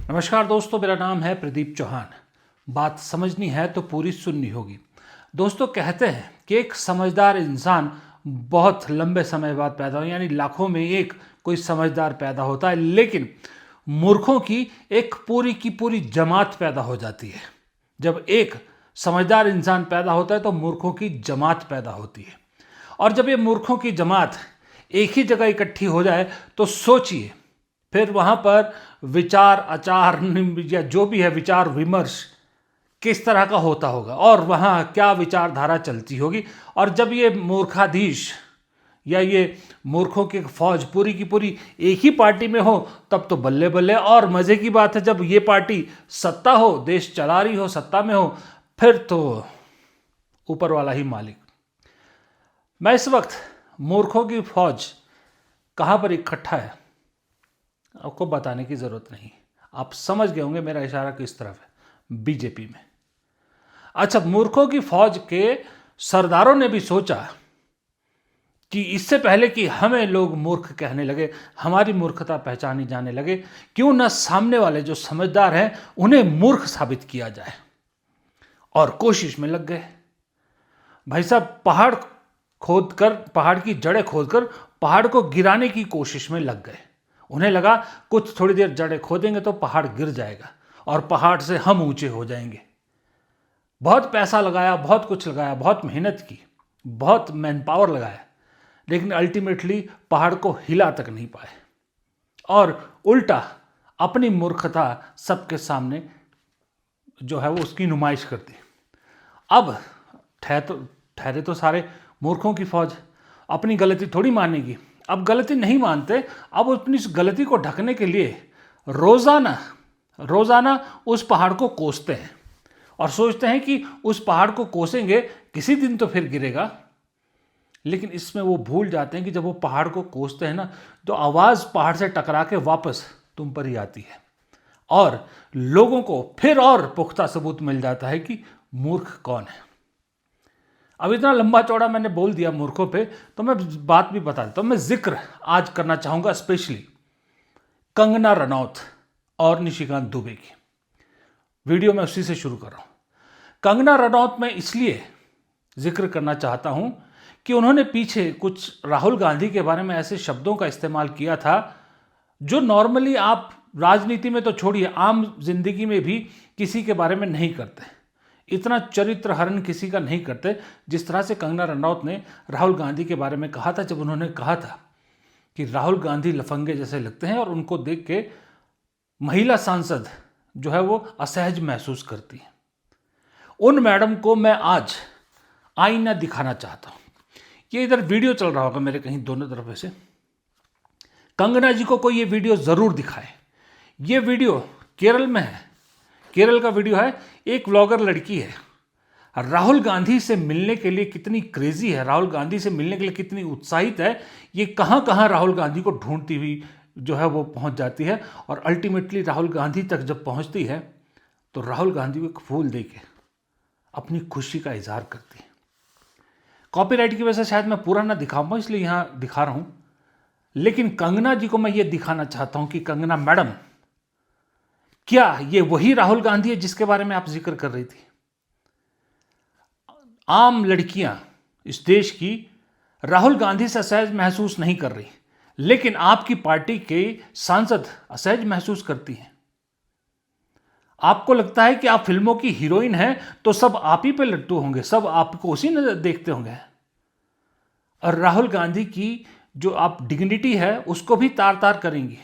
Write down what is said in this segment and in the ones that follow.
नमस्कार दोस्तों, मेरा नाम है प्रदीप चौहान। बात समझनी है तो पूरी सुननी होगी। दोस्तों, कहते हैं कि एक समझदार इंसान बहुत लंबे समय बाद पैदा हो, यानी लाखों में एक कोई समझदार पैदा होता है, लेकिन मूर्खों की एक पूरी की पूरी जमात पैदा हो जाती है। जब एक समझदार इंसान पैदा होता है तो मूर्खों की जमात पैदा होती है। और जब ये मूर्खों की जमात एक ही जगह इकट्ठी हो जाए तो सोचिए, फिर वहां पर विचार आचार या जो भी है विचार विमर्श किस तरह का होता होगा और वहां क्या विचारधारा चलती होगी। और जब ये मूर्खाधीश या ये मूर्खों की फौज पूरी की पूरी एक ही पार्टी में हो तब तो बल्ले बल्ले। और मजे की बात है, जब ये पार्टी सत्ता हो, देश चला रही हो, सत्ता में हो, फिर तो ऊपर वाला ही मालिक। मैं इस वक्त मूर्खों की फौज कहां पर इकट्ठा है आपको बताने की जरूरत नहीं, आप समझ गए होंगे मेरा इशारा किस तरफ है, बीजेपी में। अच्छा, मूर्खों की फौज के सरदारों ने भी सोचा कि इससे पहले कि हमें लोग मूर्ख कहने लगे, हमारी मूर्खता पहचानी जाने लगे, क्यों न सामने वाले जो समझदार हैं उन्हें मूर्ख साबित किया जाए। और कोशिश में लग गए। भाई साहब, पहाड़ की जड़ें खोदकर पहाड़ को गिराने की कोशिश में लग गए। उन्हें लगा कुछ थोड़ी देर जड़ें खोदेंगे तो पहाड़ गिर जाएगा और पहाड़ से हम ऊंचे हो जाएंगे। बहुत पैसा लगाया, बहुत कुछ लगाया, बहुत मेहनत की, बहुत मैन पावर लगाया, लेकिन अल्टीमेटली पहाड़ को हिला तक नहीं पाए और उल्टा अपनी मूर्खता सबके सामने जो है वो उसकी नुमाइश कर दी। अब ठहरे तो सारे मूर्खों की फौज, अपनी गलती थोड़ी मानेगी। अब गलती नहीं मानते, अब अपनी इस गलती को ढकने के लिए रोजाना उस पहाड़ को कोसते हैं और सोचते हैं कि उस पहाड़ को कोसेंगे किसी दिन तो फिर गिरेगा। लेकिन इसमें वो भूल जाते हैं कि जब वो पहाड़ को कोसते हैं ना, तो आवाज पहाड़ से टकरा के वापस तुम पर ही आती है और लोगों को फिर और पुख्ता सबूत मिल जाता है कि मूर्ख कौन है। अब इतना लंबा चौड़ा मैंने बोल दिया मूर्खों पे, तो मैं बात भी बता देता हूं। मैं जिक्र आज करना चाहूंगा स्पेशली कंगना रनौत और निशिकांत दुबे की। वीडियो में उसी से शुरू कर रहा हूं। कंगना रनौत में इसलिए जिक्र करना चाहता हूं कि उन्होंने पीछे कुछ राहुल गांधी के बारे में ऐसे शब्दों का इस्तेमाल किया था जो नॉर्मली आप राजनीति में तो छोड़िए, आम जिंदगी में भी किसी के बारे में नहीं करते। इतना चरित्र हरण किसी का नहीं करते जिस तरह से कंगना रनौत ने राहुल गांधी के बारे में कहा था, जब उन्होंने कहा था कि राहुल गांधी लफंगे जैसे लगते हैं और उनको देख के महिला सांसद जो है वो असहज महसूस करती है। उन मैडम को मैं आज आईना दिखाना चाहता हूं। ये इधर वीडियो चल रहा होगा मेरे कहीं दोनों तरफ से। कंगना जी को कोई ये वीडियो जरूर दिखाए। ये वीडियो केरल में है, केरल का वीडियो है। एक व्लॉगर लड़की है, राहुल गांधी से मिलने के लिए कितनी क्रेजी है, राहुल गांधी से मिलने के लिए कितनी उत्साहित है, ये कहां कहां राहुल गांधी को ढूंढती हुई जो है वो पहुंच जाती है और अल्टीमेटली राहुल गांधी तक जब पहुंचती है तो राहुल गांधी को एक फूल देके अपनी खुशी का इजहार करती है। कॉपीराइट की वजह से शायद मैं पूरा ना दिखाऊंगा, इसलिए यहां दिखा रहा हूं। लेकिन कंगना जी को मैं ये दिखाना चाहता हूं कि कंगना मैडम, क्या ये वही राहुल गांधी है जिसके बारे में आप जिक्र कर रही थी? आम लड़कियां इस देश की राहुल गांधी से असहज महसूस नहीं कर रही, लेकिन आपकी पार्टी के सांसद असहज महसूस करती हैं। आपको लगता है कि आप फिल्मों की हीरोइन हैं तो सब आप ही पे लट्टू होंगे, सब आपको उसी नजर देखते होंगे। और राहुल गांधी की जो आप डिग्निटी है उसको भी तार तार करेंगी।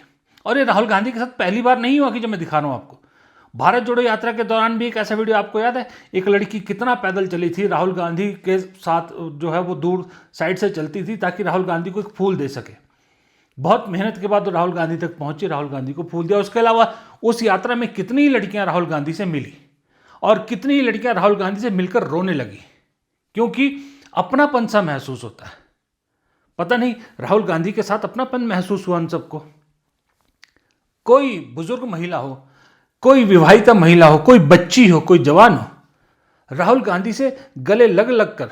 और ये राहुल गांधी के साथ पहली बार नहीं हुआ कि जो मैं दिखा रहा हूं आपको। भारत जोड़ो यात्रा के दौरान भी एक ऐसा वीडियो आपको याद है, एक लड़की कितना पैदल चली थी, राहुल गांधी के साथ जो है वो दूर साइड से चलती थी ताकि राहुल गांधी को एक फूल दे सके। बहुत मेहनत के बाद राहुल गांधी तक पहुंची, राहुल गांधी को फूल दिया। उसके अलावा उस यात्रा में कितनी लड़कियां राहुल गांधी से मिली और कितनी लड़कियां राहुल गांधी से मिलकर रोने लगी, क्योंकि अपनापन सा महसूस होता है। पता नहीं राहुल गांधी के साथ अपनापन महसूस हुआ उन सबको। कोई बुजुर्ग महिला हो, कोई विवाहिता महिला हो, कोई बच्ची हो, कोई जवान हो, राहुल गांधी से गले लग लग कर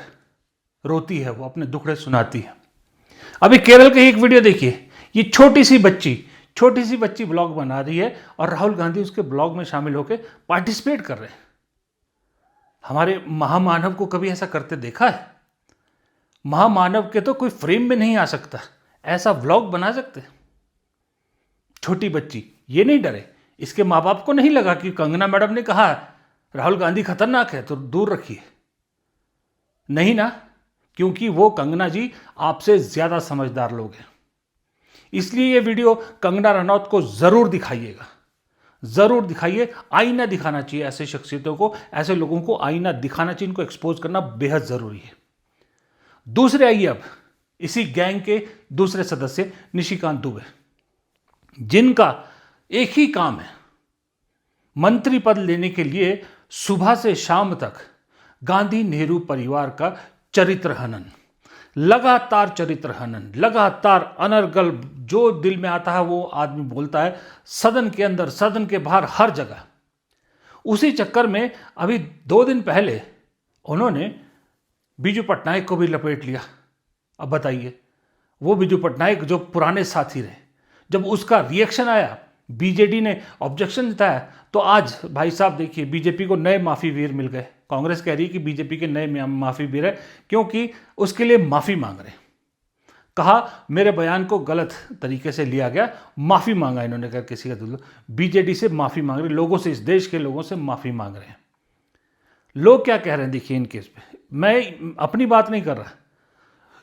रोती है, वो अपने दुखड़े सुनाती है। अभी केरल की एक वीडियो देखिए, ये छोटी सी बच्ची छोटी सी बच्ची ब्लॉग बना रही है और राहुल गांधी उसके ब्लॉग में शामिल होकर पार्टिसिपेट कर रहे हैं। हमारे महामानव को कभी ऐसा करते देखा है? महामानव के तो कोई फ्रेम में नहीं आ सकता, ऐसा व्लॉग बना सकते? छोटी बच्ची ये नहीं डरे, इसके माँ बाप को नहीं लगा कि कंगना मैडम ने कहा राहुल गांधी खतरनाक है तो दूर रखिए? नहीं ना, क्योंकि वो कंगना जी आपसे ज्यादा समझदार लोग हैं। इसलिए ये वीडियो कंगना रनौत को जरूर दिखाइएगा, जरूर दिखाइए। आईना दिखाना चाहिए ऐसे शख्सियतों को, ऐसे लोगों को आईना दिखाना चाहिए, इनको एक्सपोज करना बेहद जरूरी है। दूसरे आइए अब इसी गैंग के दूसरे सदस्य निशिकांत दुबे, जिनका एक ही काम है मंत्री पद लेने के लिए सुबह से शाम तक गांधी नेहरू परिवार का चरित्र हनन, लगातार चरित्र हनन, लगातार अनर्गल, जो दिल में आता है वो आदमी बोलता है, सदन के अंदर, सदन के बाहर, हर जगह। उसी चक्कर में अभी 2 दिन पहले उन्होंने बीजू पटनायक को भी लपेट लिया। अब बताइए, वो बीजू पटनायक जो पुराने साथी रहे, जब उसका रिएक्शन आया, बीजेडी ने ऑब्जेक्शन जताया, तो आज भाई साहब देखिए बीजेपी को नए माफी वीर मिल गए। कांग्रेस कह रही है कि बीजेपी के नए माफी वीर है क्योंकि उसके लिए माफी मांग रहे। कहा मेरे बयान को गलत तरीके से लिया गया, माफी मांगा इन्होंने, कहा किसी का दिल, बीजेडी से माफी मांग रहे, लोगों से, इस देश के लोगों से माफी मांग रहे हैं। लोग क्या कह रहे हैं देखिए इन केस पे, मैं अपनी बात नहीं कर रहा,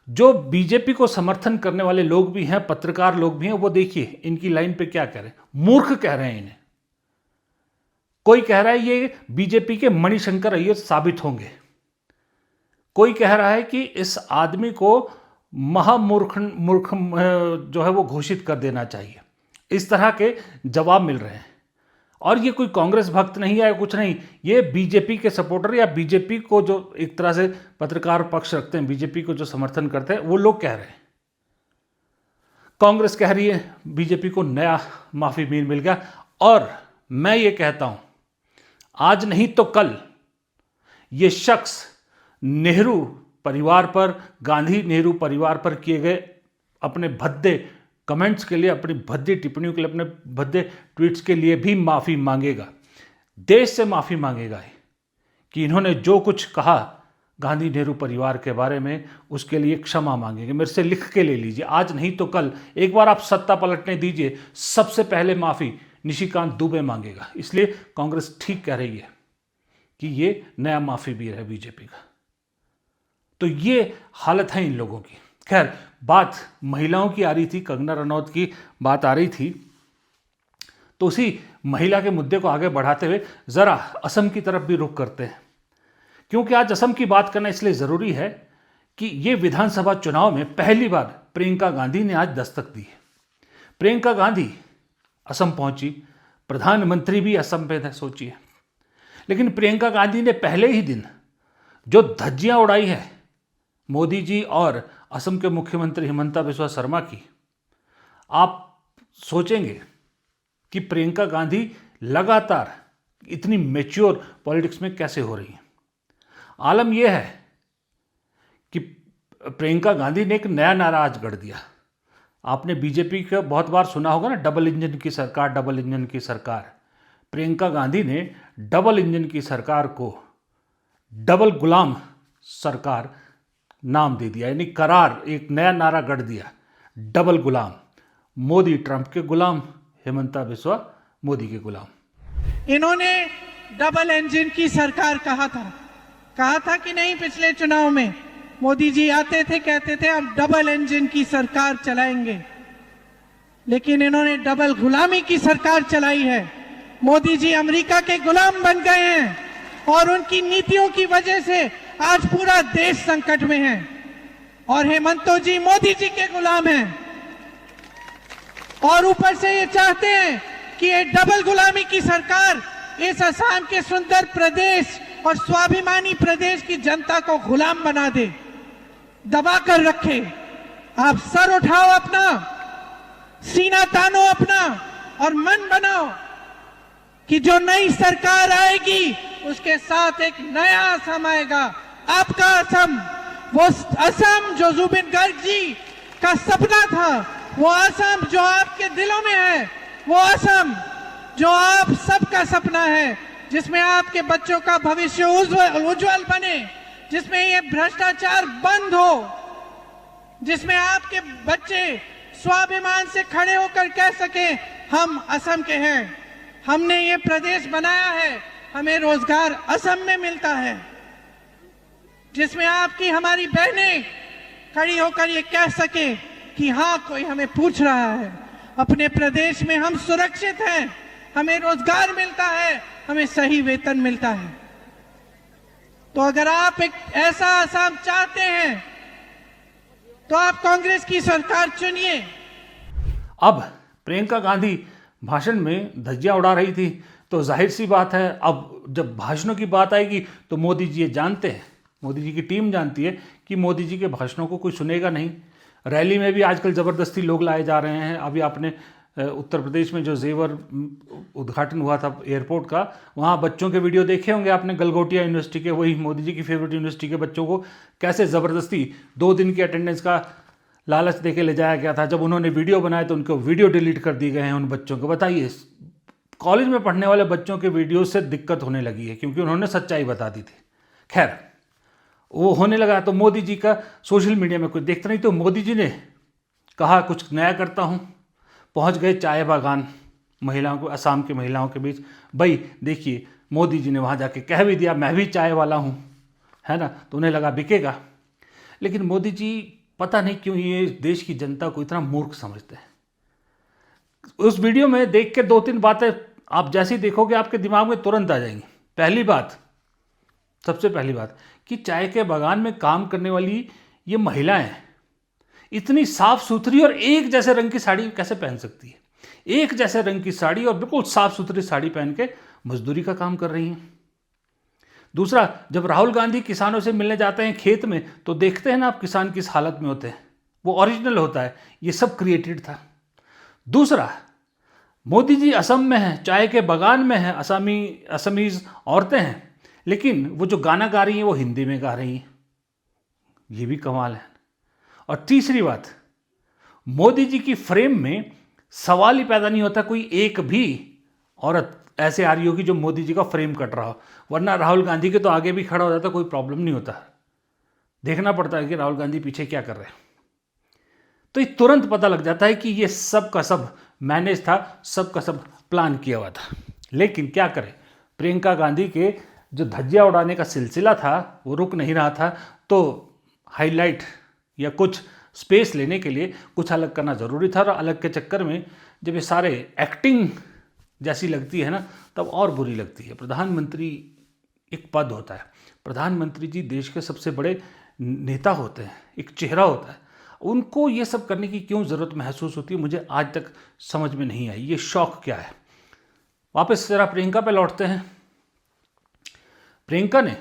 जो बीजेपी को समर्थन करने वाले लोग भी हैं, पत्रकार लोग भी हैं, वो देखिए इनकी लाइन पे क्या कह रहे हैं। मूर्ख कह रहे हैं इन्हें। कोई कह रहा है ये बीजेपी के मणिशंकर अय्यर साबित होंगे, कोई कह रहा है कि इस आदमी को महामूर्ख जो है वो घोषित कर देना चाहिए। इस तरह के जवाब मिल रहे हैं। और ये कोई कांग्रेस भक्त नहीं है, कुछ नहीं, ये बीजेपी के सपोर्टर या बीजेपी को जो एक तरह से पत्रकार पक्ष रखते हैं, बीजेपी को जो समर्थन करते हैं, वो लोग कह रहे हैं। कांग्रेस कह रही है बीजेपी को नया माफी वीर मिल गया। और मैं ये कहता हूं, आज नहीं तो कल ये शख्स नेहरू परिवार पर, गांधी नेहरू परिवार पर किए गए अपने भद्दे कमेंट्स के लिए, अपनी भद्दी टिप्पणियों के लिए, अपने भद्दे ट्वीट्स के लिए भी माफी मांगेगा। देश से माफी मांगेगा कि इन्होंने जो कुछ कहा गांधी नेहरू परिवार के बारे में, उसके लिए क्षमा मांगेंगे। मेरे से लिख के ले लीजिए, आज नहीं तो कल एक बार आप सत्ता पलटने दीजिए, सबसे पहले माफी निशिकांत दुबे मांगेगा। इसलिए कांग्रेस ठीक कह रही है कि ये नया माफी वीर है बीजेपी का। तो ये हालत है इन लोगों की। खैर, बात महिलाओं की आ रही थी, कंगना रनौत की बात आ रही थी, तो उसी महिला के मुद्दे को आगे बढ़ाते हुए जरा असम की तरफ भी रुख करते हैं, क्योंकि आज असम की बात करना इसलिए जरूरी है कि ये विधानसभा चुनाव में पहली बार प्रियंका गांधी ने आज दस्तक दी है। प्रियंका गांधी असम पहुंची, प्रधानमंत्री भी असम पे सोचिए, लेकिन प्रियंका गांधी ने पहले ही दिन जो धज्जियां उड़ाई है मोदी जी और असम के मुख्यमंत्री हिमंता बिस्वा शर्मा की, आप सोचेंगे कि प्रियंका गांधी लगातार इतनी मैच्योर पॉलिटिक्स में कैसे हो रही हैं। आलम यह है कि प्रियंका गांधी ने एक नया नारा आज गढ़ दिया। आपने बीजेपी का बहुत बार सुना होगा ना, डबल इंजन की सरकार, डबल इंजन की सरकार। प्रियंका गांधी ने डबल इंजन की सरकार को डबल गुलाम सरकार नाम दे दिया, यानी करार, एक नया नारा गढ़ दिया, डबल गुलाम। मोदी ट्रंप के गुलाम, हिमंता बिस्वा मोदी के गुलाम। इन्होंने डबल इंजन की सरकार कहा था कि नहीं? पिछले चुनाव में मोदी जी आते थे, कहते थे अब डबल इंजन की सरकार चलाएंगे, लेकिन इन्होंने डबल गुलामी की सरकार चलाई है। मोदी जी अमेरिका के गुलाम बन गए हैं और उनकी नीतियों की वजह से आज पूरा देश संकट में है, और हेमंतो जी मोदी जी के गुलाम हैं। और ऊपर से ये चाहते हैं कि ये डबल गुलामी की सरकार इस असम के सुंदर प्रदेश और स्वाभिमानी प्रदेश की जनता को गुलाम बना दे, दबा कर रखे। आप सर उठाओ अपना, सीना तानो अपना और मन बनाओ कि जो नई सरकार आएगी उसके साथ एक नया असम आएगा, आपका असम, वो असम जो जुबिन गर्ग जी का सपना था, वो असम जो आपके दिलों में है, वो असम जो आप सबका सपना है, जिसमें आपके बच्चों का भविष्य उज्जवल बने, जिसमें ये भ्रष्टाचार बंद हो, जिसमें आपके बच्चे स्वाभिमान से खड़े होकर कह सके हम असम के हैं, हमने ये प्रदेश बनाया है, हमें रोजगार असम में मिलता है, जिसमें आपकी हमारी बहनें खड़ी होकर ये कह सके कि हाँ कोई हमें पूछ रहा है, अपने प्रदेश में हम सुरक्षित हैं, हमें रोजगार मिलता है, हमें सही वेतन मिलता है। तो अगर आप एक ऐसा असम चाहते हैं तो आप कांग्रेस की सरकार चुनिए। अब प्रियंका गांधी भाषण में धज्जियां उड़ा रही थी, तो जाहिर सी बात है अब जब भाषणों की बात आएगी तो मोदी जी ये जानते हैं, मोदी जी की टीम जानती है कि मोदी जी के भाषणों को कोई सुनेगा नहीं। रैली में भी आजकल ज़बरदस्ती लोग लाए जा रहे हैं। अभी आपने उत्तर प्रदेश में जो जेवर उद्घाटन हुआ था एयरपोर्ट का, वहाँ बच्चों के वीडियो देखे होंगे आपने, गलगोटिया यूनिवर्सिटी के, वही मोदी जी की फेवरेट यूनिवर्सिटी के बच्चों को कैसे ज़बरदस्ती 2 दिन की अटेंडेंस का लालच देके ले जाया गया था। जब उन्होंने वीडियो बनाए तो उनको वीडियो डिलीट कर दिए गए हैं उन बच्चों को। बताइए, कॉलेज में पढ़ने वाले बच्चों के वीडियो से दिक्कत होने लगी है क्योंकि उन्होंने सच्चाई बता दी थी। खैर, वो होने लगा तो मोदी जी का सोशल मीडिया में कोई देखता नहीं, तो मोदी जी ने कहा कुछ नया करता हूँ। पहुँच गए चाय बागान महिलाओं को, असम की महिलाओं के बीच। भाई देखिए, मोदी जी ने वहाँ जाके कह भी दिया मैं भी चाय वाला हूँ, है ना, तो उन्हें लगा बिकेगा। लेकिन मोदी जी पता नहीं क्यों ये देश की जनता को इतना मूर्ख समझते हैं। उस वीडियो में देख के 2-3 बातें आप जैसे ही देखोगे आपके दिमाग में तुरंत आ जाएंगी। पहली बात, सबसे पहली बात कि चाय के बागान में काम करने वाली ये महिलाएं इतनी साफ सुथरी और एक जैसे रंग की साड़ी कैसे पहन सकती है? एक जैसे रंग की साड़ी और बिल्कुल साफ सुथरी साड़ी पहन के मजदूरी का काम कर रही हैं। दूसरा, जब राहुल गांधी किसानों से मिलने जाते हैं खेत में तो देखते हैं ना आप किसान किस हालत में होते हैं, वो ओरिजिनल होता है, ये सब क्रिएटेड था। दूसरा, मोदी जी असम में हैं, चाय के बागान में हैं, असमीज औरतें हैं, लेकिन वो जो गाना गा रही हैं वो हिंदी में गा रही हैं। ये भी कमाल है। और तीसरी बात, मोदी जी की फ्रेम में सवाल ही पैदा नहीं होता कोई एक भी औरत ऐसे आ रही होगी जो मोदी जी का फ्रेम कट रहा हो, वरना राहुल गांधी के तो आगे भी खड़ा हो जाता, कोई प्रॉब्लम नहीं होता। देखना पड़ता है कि राहुल गांधी पीछे क्या कर रहे हैं। तो ये तुरंत पता लग जाता है कि ये सब का सब मैनेज था, सब का सब प्लान किया हुआ था। लेकिन क्या करें, प्रियंका गांधी के जो धज्जियां उड़ाने का सिलसिला था वो रुक नहीं रहा था, तो हाईलाइट या कुछ स्पेस लेने के लिए कुछ अलग करना ज़रूरी था। और अलग के चक्कर में जब ये सारे एक्टिंग जैसी लगती है ना, तब और बुरी लगती है। प्रधानमंत्री एक पद होता है, प्रधानमंत्री जी देश के सबसे बड़े नेता होते हैं, एक चेहरा होता है, उनको ये सब करने की क्यों ज़रूरत महसूस होती है, मुझे आज तक समझ में नहीं आई। ये शौक क्या है? वापस जरा प्रियंका पे लौटते हैं। प्रियंका ने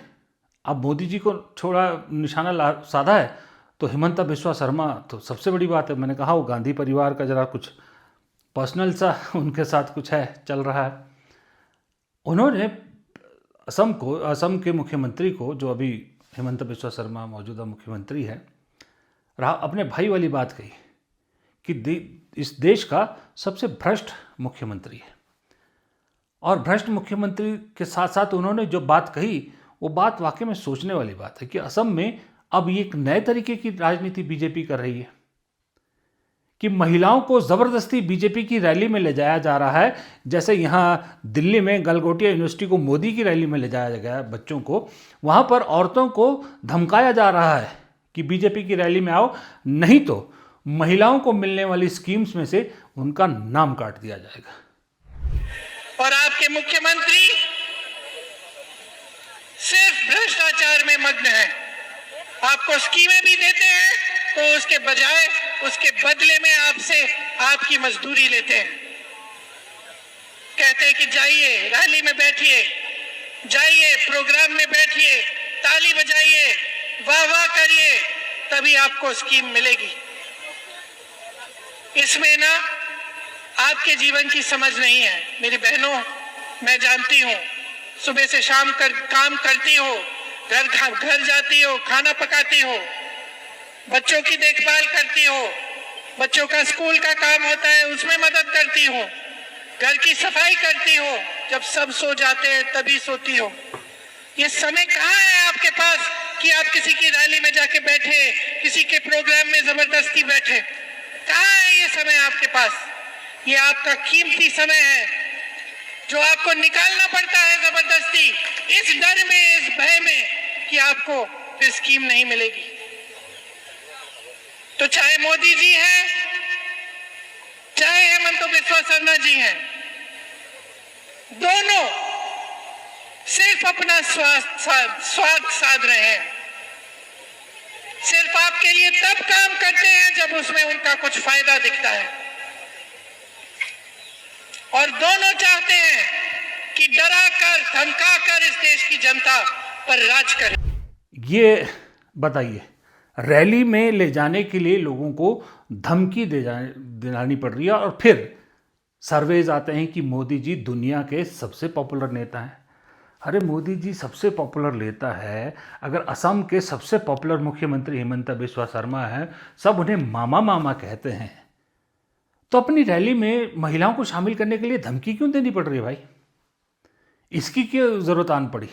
अब मोदी जी को थोड़ा निशाना साधा है, तो हिमंता बिस्वा शर्मा तो सबसे बड़ी बात है। मैंने कहा वो गांधी परिवार का जरा कुछ पर्सनल सा उनके साथ कुछ है, चल रहा है। उन्होंने असम के मुख्यमंत्री को, जो अभी हिमंता बिस्वा शर्मा मौजूदा मुख्यमंत्री है, अपने भाई वाली बात कही कि इस देश का सबसे भ्रष्ट मुख्यमंत्री है। और भ्रष्ट मुख्यमंत्री के साथ साथ उन्होंने जो बात कही वो बात वाकई में सोचने वाली बात है कि असम में अब ये एक नए तरीके की राजनीति बीजेपी कर रही है कि महिलाओं को ज़बरदस्ती बीजेपी की रैली में ले जाया जा रहा है। जैसे यहाँ दिल्ली में गलगोटिया यूनिवर्सिटी को मोदी की रैली में ले जाया गया बच्चों को, वहाँ पर औरतों को धमकाया जा रहा है कि बीजेपी की रैली में आओ, नहीं तो महिलाओं को मिलने वाली स्कीम्स में से उनका नाम काट दिया जाएगा। और आपके मुख्यमंत्री सिर्फ भ्रष्टाचार में मग्न है। आपको स्कीमें भी देते हैं तो उसके बजाय उसके बदले में आपसे आपकी मजदूरी लेते हैं। कहते हैं कि जाइए रैली में बैठिए, जाइए प्रोग्राम में बैठिए, ताली बजाइए, वाह वाह करिए, तभी आपको स्कीम मिलेगी। इसमें ना आपके जीवन की समझ नहीं है। मेरी बहनों, मैं जानती हूँ, सुबह से शाम काम करती हो, घर जाती हो, खाना पकाती हो, बच्चों की देखभाल करती हो, बच्चों का स्कूल का काम होता है उसमें मदद करती हो, घर की सफाई करती हो, जब सब सो जाते हैं तभी सोती हो। ये समय कहाँ है आपके पास कि आप किसी की रैली में जाके बैठे, किसी के प्रोग्राम में जबरदस्ती बैठे? कहाँ है ये समय आपके पास? ये आपका कीमती समय है जो आपको निकालना पड़ता है जबरदस्ती, इस डर में, इस भय में कि आपको फिर स्कीम नहीं मिलेगी। तो चाहे मोदी जी हैं, चाहे हेमंत बिस्वा शर्मा जी हैं, दोनों सिर्फ अपना स्वार्थ साध रहे हैं। सिर्फ आपके लिए तब काम करते हैं जब उसमें उनका कुछ फायदा दिखता है, और दोनों चाहते हैं कि डराकर धमकाकर इस देश की जनता पर राज करें। ये बताइए, रैली में ले जाने के लिए लोगों को धमकी दिलानी पड़ रही है और फिर सर्वेज आते हैं कि मोदी जी दुनिया के सबसे पॉपुलर नेता हैं। अरे मोदी जी सबसे पॉपुलर नेता है, अगर असम के सबसे पॉपुलर मुख्यमंत्री हेमंत बिस्वा शर्मा हैं, सब उन्हें मामा मामा कहते हैं, तो अपनी रैली में महिलाओं को शामिल करने के लिए धमकी क्यों देनी पड़ रही है भाई? इसकी क्यों ज़रूरत आन पड़ी?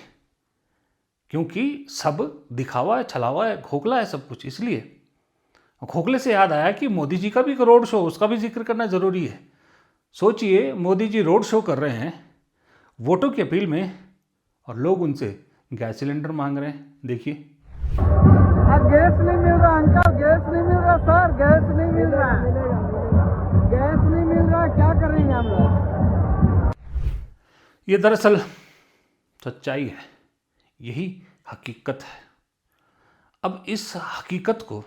क्योंकि सब दिखावा है, छलावा है, खोखला है सब कुछ, इसलिए। खोखले से याद आया कि मोदी जी का भी एक रोड शो, उसका भी जिक्र करना ज़रूरी है। सोचिए, मोदी जी रोड शो कर रहे हैं वोटों की अपील में और लोग उनसे गैस सिलेंडर मांग रहे हैं। देखिए, अब गैस नहीं मिल रहा अंकल, गैस नहीं मिल रहा सर, गैस नहीं मिल रहा, गैस नहीं मिल रहा, क्या करेंगे हम लोग? ये दरअसल सच्चाई है, यही हकीकत है। अब इस हकीकत को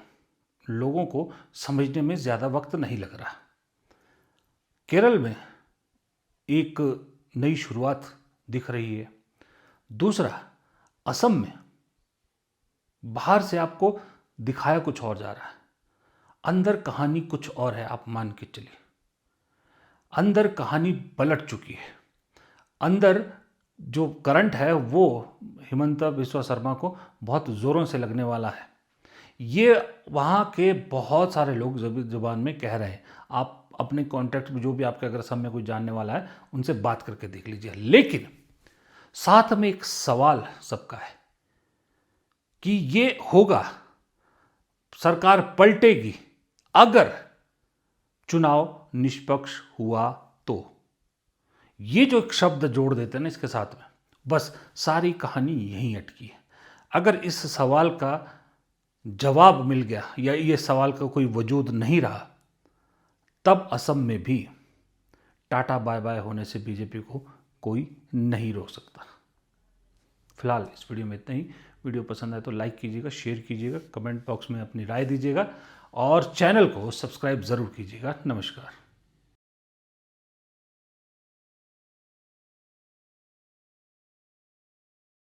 लोगों को समझने में ज़्यादा वक्त नहीं लग रहा। केरल में एक नई शुरुआत दिख रही है। दूसरा, असम में बाहर से आपको दिखाया कुछ और जा रहा है, अंदर कहानी कुछ और है। आप मान के चलिए, अंदर कहानी पलट चुकी है। अंदर जो करंट है वो हेमंत बिस्वा शर्मा को बहुत ज़ोरों से लगने वाला है। ये वहाँ के बहुत सारे लोग ज़ुबान में कह रहे हैं। आप अपने कॉन्टैक्ट में जो भी आपके अगर असम में कोई जानने वाला है उनसे बात करके देख लीजिए। लेकिन साथ में एक सवाल सबका है कि ये होगा, सरकार पलटेगी अगर चुनाव निष्पक्ष हुआ तो। ये जो एक शब्द जोड़ देते हैं ना इसके साथ में, बस सारी कहानी यहीं अटकी है। अगर इस सवाल का जवाब मिल गया या ये सवाल का कोई वजूद नहीं रहा, तब असम में भी टाटा बाय बाय होने से बीजेपी को कोई नहीं रोक सकता। फिलहाल इस वीडियो में इतना ही। वीडियो पसंद आए तो लाइक कीजिएगा, शेयर कीजिएगा, कमेंट बॉक्स में अपनी राय दीजिएगा और चैनल को सब्सक्राइब ज़रूर कीजिएगा। नमस्कार।